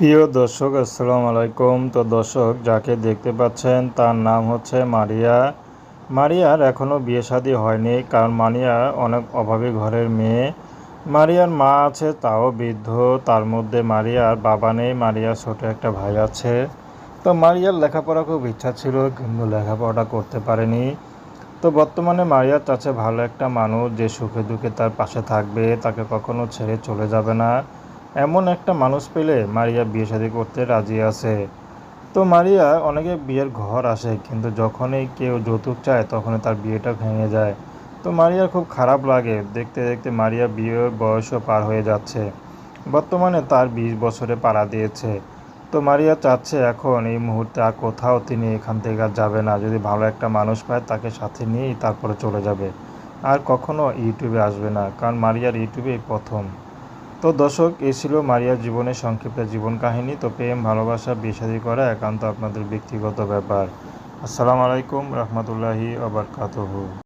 প্রিয় দর্শক, আসসালামু আলাইকুম। তো দর্শক, যাকে দেখতে পাচ্ছেন তার নাম হচ্ছে মারিয়া। মারিয়ার এখনও বিয়ে শাদী হয়নি, কারণ মারিয়া অনেক অভাবী ঘরের মেয়ে। মারিয়ার মা আছে, তাও বৃদ্ধ। তার মধ্যে মারিয়ার বাবা নেই, মারিয়ার ছোট একটা ভাই আছে। তো মারিয়ার লেখাপড়া খুব ইচ্ছা ছিল, কিন্তু লেখাপড়াটা করতে পারেনি। তো বর্তমানে মারিয়ার চাচ্ছে ভালো একটা মানুষ, যে সুখে দুঃখে তার পাশে থাকবে, তাকে কখনো ছেড়ে চলে যাবে না। এমন একটা মানুষ পেলে মারিয়া বিয়ে শাদী করতে রাজি আছে। তো মারিয়া অনেকে বিয়ের ঘর আসে, কিন্তু যখনই কেউ যৌতুক চায় তখনই তার বিয়েটা ভেঙে যায়। তো মারিয়ার খুব খারাপ লাগে। দেখতে দেখতে মারিয়া বিয়ের বয়সও পার হয়ে যাচ্ছে। বর্তমানে তার 20 বছরে পাড়া দিয়েছে। তো মারিয়া চাচ্ছে এখন এই মুহূর্তে আর কোথাও তিনি এখান থেকে আর যাবে না। যদি ভালো একটা মানুষ পায় তাকে সাথে নিয়েই তারপরে চলে যাবে। আর কখনো ইউটিউবে আসবে না, কারণ মারিয়ার ইউটিউবে প্রথম। তো দর্শক, এই ছিল মারিয়ার জীবনের সংক্ষিপ্ত জীবন কাহিনী। তো প্রেম, ভালোবাসা, বিয়ে শাদী করা একান্ত আপনাদের ব্যক্তিগত ব্যাপার। আসসালামু আলাইকুম রহমতুল্লাহি ওয়া বারাকাতুহু।